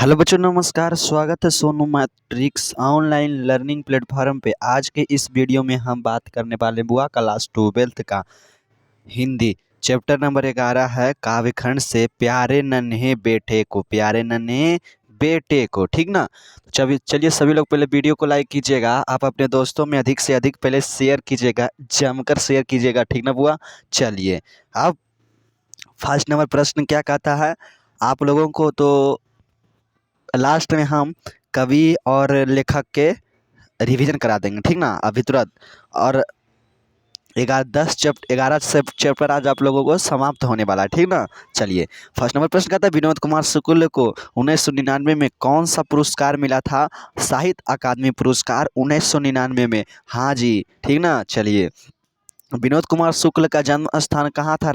Hello बच्चों, नमस्कार। स्वागत है Sonu matrix online learning platform पे। आज के इस वीडियो में हम बात करने वाले बुआ क्लास 12th का हिंदी चैप्टर नंबर 11 है काव्यखंड से प्यारे नन्हे बेटे को। प्यारे नन्हे बेटे को, ठीक ना। चलिए सभी लोग पहले वीडियो को लाइक कीजिएगा। आप अपने दोस्तों में अधिक से अधिक पहले शेयर कीजिएगा, जमकर शेयर कीजिएगा, ठीक ना बुआ। चलिए अब फर्स्ट नंबर प्रश्न क्या कहता है आप लोगों को, तो लास्ट में हम कवि और लेखक के रिवीजन करा देंगे, ठीक ना, अभी तुरंत। और 11 से चैप्टर आज आप लोगों को समाप्त होने वाला है, ठीक ना। चलिए फर्स्ट नंबर प्रश्न कहता है विनोद कुमार शुक्ल को 1999 में कौन सा पुरस्कार मिला था? साहित्य अकादमी पुरस्कार 1999 में। हाँ जी, ठीक ना। चलिए विनोद कुमार शुक्ल का जन्म स्थान कहाँ था?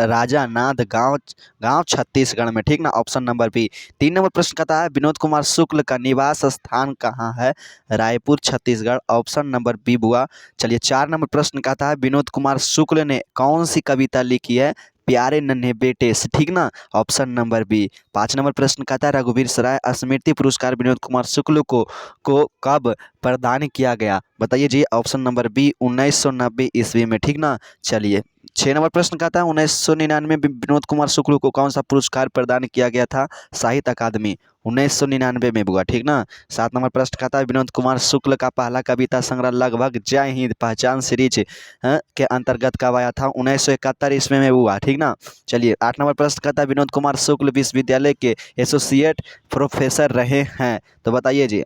राजा नाद गांव छत्तीसगढ़ में, ठीक ना। Option number B. 3 नंबर प्रश्न कहता है विनोद कुमार शुक्ल का निवास स्थान कहाँ है? Raipur Chhattisgarh. Option number B बुआ। चलिए 4 नंबर प्रश्न कहता है विनोद कुमार शुक्ल ने कौन सी कविता लिखी है? प्यारे नन्हे बेटे से, ठीक ना। Option number B. 5 नंबर प्रश्न कहता है रघुवीर सराय स्मृति पुरस्कार विनोद कुमार शुक्ल को कब प्रदान किया गया? बताइए जी। ऑप्शन नंबर बी 1990 ईस्वी में, ठीक ना। चलिए 6 नंबर प्रश्न कहता है 1999 में विनोद कुमार शुक्ल को कौन सा पुरस्कार प्रदान किया गया था? साहित्य अकादमी 1999 में बुआ, ठीक ना। 7 नंबर प्रश्न कहता है विनोद कुमार शुक्ल का पहला कविता संग्रह लगभग जय हिंद पहचान सीरीज के अंतर्गत कब आया था? 1971 ईस्वी में हुआ, ठीक ना। चलिए 8 नंबर प्रश्न कहता है विनोद कुमार शुक्ल विश्वविद्यालय के एसोसिएट प्रोफेसर रहे हैं, तो बताइए जी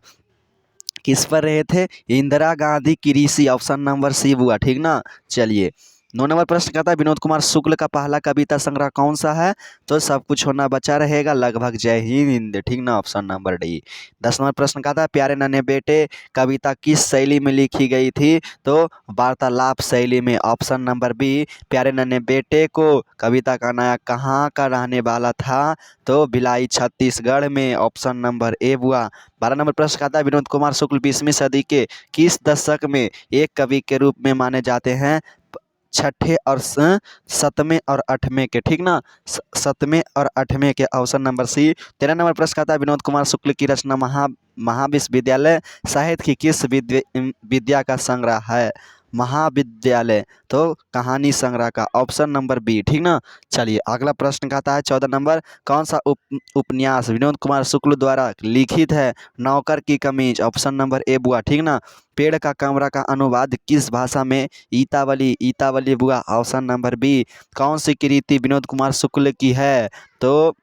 किस पर रहे थे? इंदिरा गांधी कृषि। ऑप्शन नंबर सी बुआ, ठीक ना। चलिए 9 नंबर प्रश्न कहता है विनोद कुमार शुक्ल का पहला कविता संग्रह कौन सा है? तो सब कुछ होना बचा रहेगा लगभग जय हिंद, ठीक ना। Option number D. 10 नंबर प्रश्न कहता है प्यारे नन्हे बेटे कविता किस शैली में लिखी गई थी? तो वार्तालाप शैली में। Option number B. प्यारे नन्हे बेटे को कविता का नायक कहाँ का रहने वाला था? तो भिलाई छत्तीसगढ़ में। ऑप्शन नंबर ए बुआ। 12 नंबर प्रश्न कहता है विनोद कुमार शुक्ल 20वीं सदी के किस दशक में एक कवि के रूप में माने जाते हैं? छठे और सतवें और आठवें के, ठीक ना। सतवें और आठवें के। ऑप्शन नंबर सी। 13 नंबर प्रश्न कहता है विनोद कुमार शुक्ल की रचना महाविश्वविद्यालय साहित्य की किस विद्या का संग्रह है? महाविद्यालय, तो कहानी संग्रह का। ऑप्शन नंबर बी, ठीक ना। चलिए अगला प्रश्न कहता है 14 नंबर कौन सा उपन्यास विनोद कुमार शुक्ल द्वारा लिखित है? नौकर की कमीज। ऑप्शन नंबर ए बुआ, ठीक ना। पेड़ का कमरा का अनुवाद किस भाषा में? ईतावली बुआ। Option number B. कौन सी कृति विनोद कुमार शुक्ल की है? तो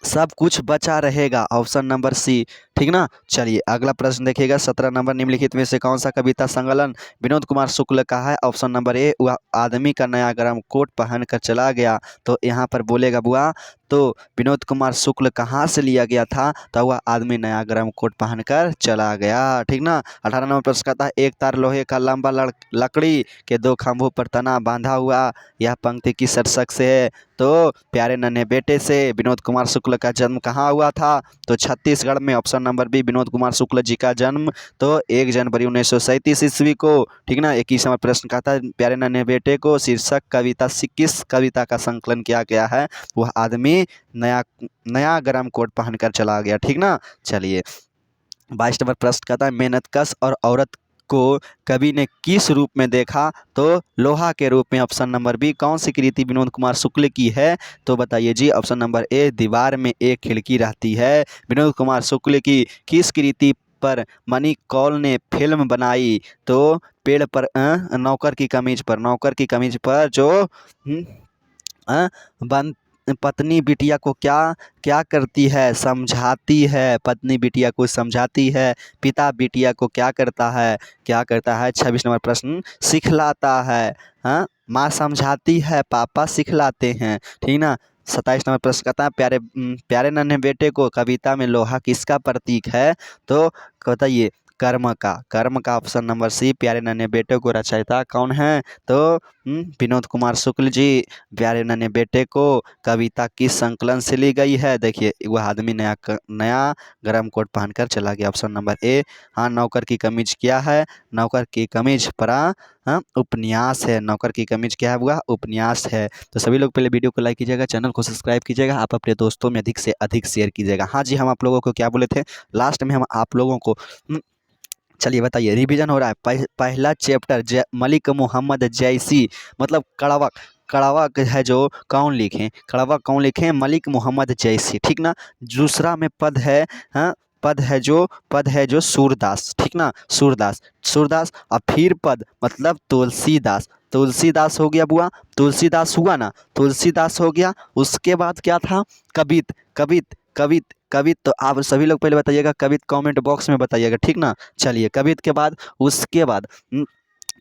सब कुछ बचा रहेगा। ऑप्शन नंबर सी, ठीक ना। चलिए अगला प्रश्न देखिएगा 17 नंबर निम्नलिखित में से कौन सा कविता संकलन विनोद कुमार शुक्ल का है? ऑप्शन नंबर ए वह आदमी का नया गर्म कोट पहन कर चला गया। तो यहाँ पर बोलेगा बुआ तो विनोद कुमार शुक्ल कहाँ से लिया गया था? तो वह आदमी नया गर्म कोट पहन कर चला गया, ठीक ना। 18 नंबर प्रश्न कहता है एक तार लोहे का लंबा लकड़ी के 2 खंभों पर तना बांधा हुआ, यह पंक्ति किस शीर्षक से है? तो प्यारे नन्हे बेटे से। विनोद कुमार शुक्ल का जन्म कहाँ हुआ था? तो छत्तीसगढ़ में। Option number B. Vinod Kumar Shukla ji का जन्म तो 1 जनवरी 1937 ईस्वी को, ठीक ना। 21 नंबर प्रश्न कहता है प्यारे नन्हे बेटे को शीर्षक कविता से किस कविता का संकलन किया गया है? वह आदमी नया गर्म कोट पहनकर चला गया, ठीक ना। चलिए 22 नंबर प्रश्न कहता है मेहनतकश और औरत को कवि ने किस रूप में देखा? तो लोहा के रूप में। Option number B. कौन सी कृति विनोद कुमार शुक्ल की है? तो बताइए जी। ऑप्शन नंबर ए दीवार में एक खिड़की रहती है। विनोद कुमार शुक्ल की किस कृति पर मनी कौल ने फिल्म बनाई? तो पेड़ पर नौकर की कमीज पर जो बन पत्नी बिटिया को क्या क्या करती है? समझाती है। पत्नी बिटिया को समझाती है। पिता बिटिया को क्या करता है? 26 नंबर प्रश्न सिखलाता है। हाँ, माँ समझाती है, पापा सिखलाते हैं, ठीक ना। 27 नंबर प्रश्न कहता है प्यारे नन्हे बेटे को कविता में लोहा किसका प्रतीक है? तो बताइए कर्म का। Option number C. प्यारे नन्हे बेटे को रचयिता कौन है? तो विनोद कुमार शुक्ल जी। प्यारे नन्हे बेटे को कविता किस संकलन से ली गई है? देखिए वह आदमी नया गर्म कोट पहनकर चला गया। Option number A. हाँ, नौकर की कमीज क्या है? नौकर की कमीज पर हाँ उपन्यास है। नौकर की कमीज क्या है हुआ? उपन्यास है। तो सभी लोग पहले वीडियो को लाइक कीजिएगा, चैनल को सब्सक्राइब कीजिएगा, आप अपने दोस्तों में अधिक से अधिक शेयर कीजिएगा। हाँ जी, हम आप लोगों को क्या बोले थे लास्ट में? हम आप लोगों को चलिए बताइए, रिवीजन हो रहा है। पहला चैप्टर मलिक मोहम्मद जैसी, मतलब कड़वा कड़वा है जो कौन लिखे, कड़वा कौन लिखे? मलिक मोहम्मद जैसी, ठीक ना। दूसरा में पद है, हाँ पद है जो सूरदास, ठीक ना, सूरदास सूरदास। और फिर पद मतलब तुलसीदास, तुलसीदास हो गया बुआ, तुलसीदास हुआ ना, तुलसीदास हो गया। उसके बाद क्या था? कवित कवित कवित कवित। तो आप सभी लोग पहले बताइएगा कवित, कमेंट बॉक्स में बताइएगा, ठीक ना। चलिए कवित के बाद, उसके बाद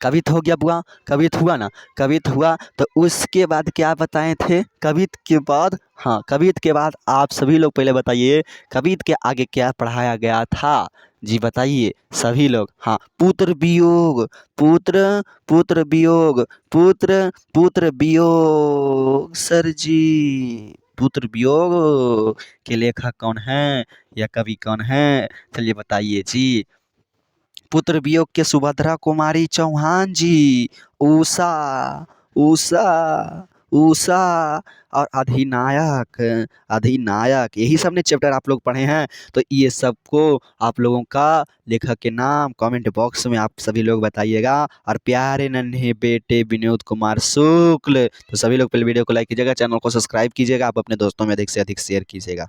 कवित हो गया बुआ, कवित हुआ ना, कवित हुआ। तो उसके बाद क्या बताए थे? कवित के बाद, हाँ कवित के बाद आप सभी लोग पहले बताइए कवित के आगे क्या पढ़ाया गया था? जी बताइए सभी लोग। हाँ पुत्र वियोग, पुत्र पुत्र वियोग, पुत्र पुत्र वियोग। सर जी पुत्र वियोग के लेखक कौन है या कवि कौन है? चलिए बताइए जी। पुत्र वियोग के सुभद्रा कुमारी चौहान जी। उषा उषा उषा और अधिनायक, अधिनायक, यही सब ने चैप्टर आप लोग पढ़े हैं। तो ये सबको आप लोगों का लेखक के नाम कमेंट बॉक्स में आप सभी लोग बताइएगा। और प्यारे नन्हे बेटे विनोद कुमार शुक्ल। तो सभी लोग पहले वीडियो को लाइक कीजिएगा, चैनल को सब्सक्राइब कीजिएगा, आप अपने दोस्तों में अधिक से अधिक शेयर कीजिएगा।